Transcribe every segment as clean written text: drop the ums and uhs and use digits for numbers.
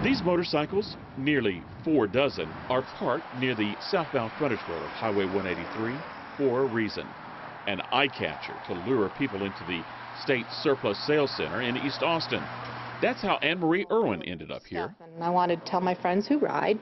These motorcycles, nearly 4 dozen, are parked near the southbound frontage road of Highway 183 for a reason. An eye catcher to lure people into the State Surplus Sales Center in East Austin. That's how Anne Marie Irwin ended up here. And I wanted to tell my friends who ride,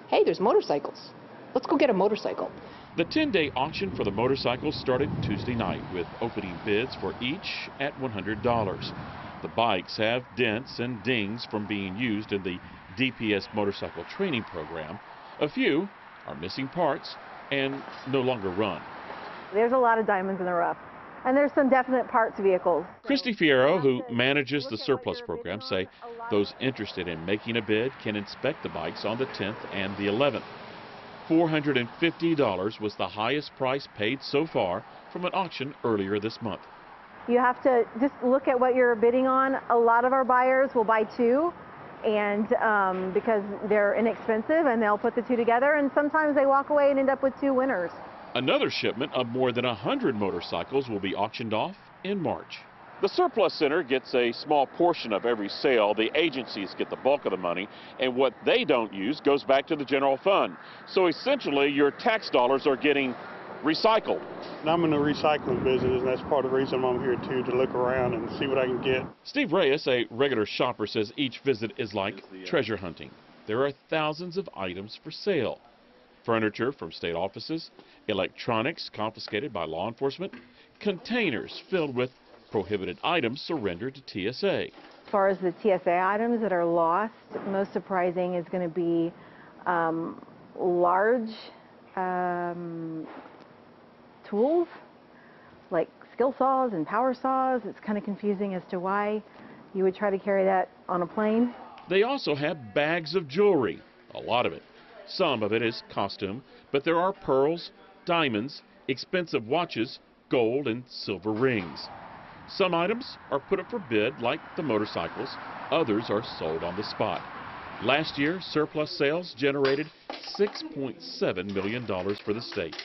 hey, there's motorcycles. Let's go get a motorcycle. The 10-day auction for the motorcycles started Tuesday night with opening bids for each at $100. The bikes have dents and dings from being used in the DPS motorcycle training program. A few are missing parts and no longer run. There's a lot of diamonds in the rough, and there's some definite parts vehicles. Christy Fierro, who manages the surplus program, say those interested in making a bid can inspect the bikes on the 10th and the 11th. $450 was the highest price paid so far from an auction earlier this month. You have to just look at what you're bidding on. A lot of our buyers will buy two, and because they're inexpensive, and they'll put the two together, and sometimes they walk away and end up with two winners. Another shipment of more than 100 motorcycles will be auctioned off in March. The Surplus Center gets a small portion of every sale. The agencies get the bulk of the money, and what they don't use goes back to the general fund. So essentially, your tax dollars are getting recycled. I'm in the recycling business, and that's part of the reason I'm here too, to look around and see what I can get. Steve Reyes, a regular shopper, says each visit is like treasure hunting. There are thousands of items for sale. Furniture from state offices, electronics confiscated by law enforcement, containers filled with prohibited items surrendered to TSA. As far as the TSA items that are lost, most surprising is going to be large tools like skill saws and power saws. It's kind of confusing as to why you would try to carry that on a plane. They also have bags of jewelry, a lot of it. Some of it is costume, but there are pearls, diamonds, expensive watches, gold and silver rings. Some items are put up for bid, like the motorcycles. Others are sold on the spot. Last year, surplus sales generated $6.7 million for the state.